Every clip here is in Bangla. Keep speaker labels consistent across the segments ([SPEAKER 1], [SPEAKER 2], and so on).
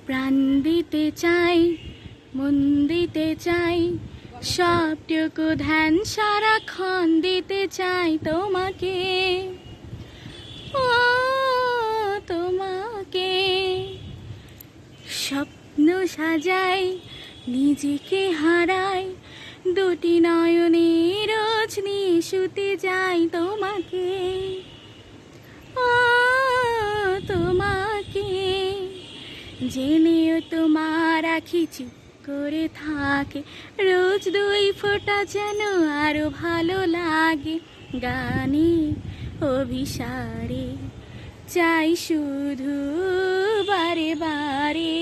[SPEAKER 1] প্রাণ দিতে চাই, মন দিতে চাই, সবটুকু ধ্যান সারাক্ষণ দিতে চাই তোমাকে, ও তোমাকে। স্বপ্ন সাজাই, নিজেকে হারাই, দুটি নয়নে রোজ নিয়ে শুতে যাই তোমাকে, ও তোমাকে। জেনেও তোমার আখি চুপ করে থাকে, রোজ দুই ফোঁটা যেন আরো ভালো লাগে। গানে অভিসারে চাই শুধু বারে বারে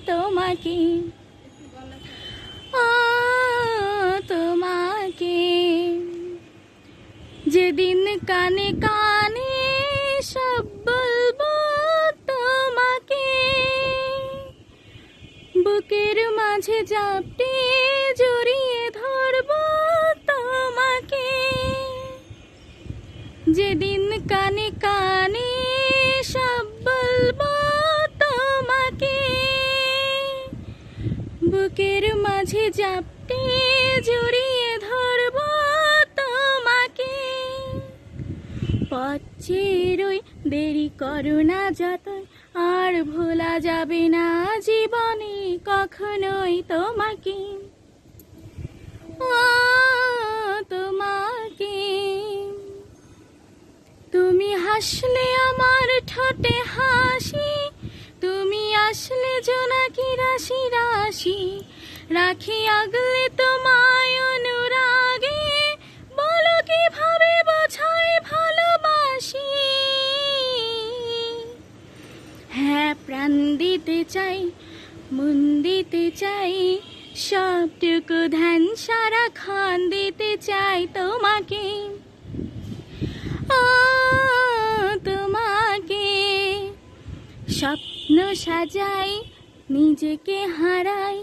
[SPEAKER 1] তোমাকে, ও তোমাকে। যেদিন কানে কানে সব বলবো তোমাকে, বুকের মাঝে জাপটে জড়িয়ে ধরবো তোমাকে। যেদিন কানে কানে সব বলবো তোমাকে, বুকের মাঝে জাপটে জড়িয়ে ধরবো তোমাকে। পথ চেরোই দেরি করো না যতই, আর ভোলা যাবে না জীবনে কখনোই তোমাকে, ও তোমাকে। তুমি হাসলে আমার ঠোঁটে হাসি, তুমি আসলে জোনাকি রাশি রাশি, রাখি আগলে তোমায় অনুরাগে, বলো কিভাবে বোঝাই ভালোবাসি। হ্যাঁ, প্রাণ দিতে চাই, মন দিতে চাই, সবটুকু ধ্যান সারাক্ষণ দিতে চাই তোমাকে, ও তোমাকে। স্বপ্ন সাজাই, নিজেকে হারাই,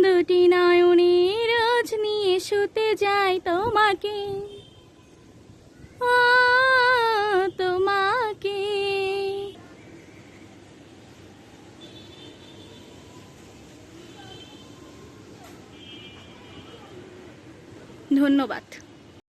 [SPEAKER 1] দুটি নয়নে রোজ নিয়ে শুতে যাই তোমাকে, ও তোমাকে। ধন্যবাদ।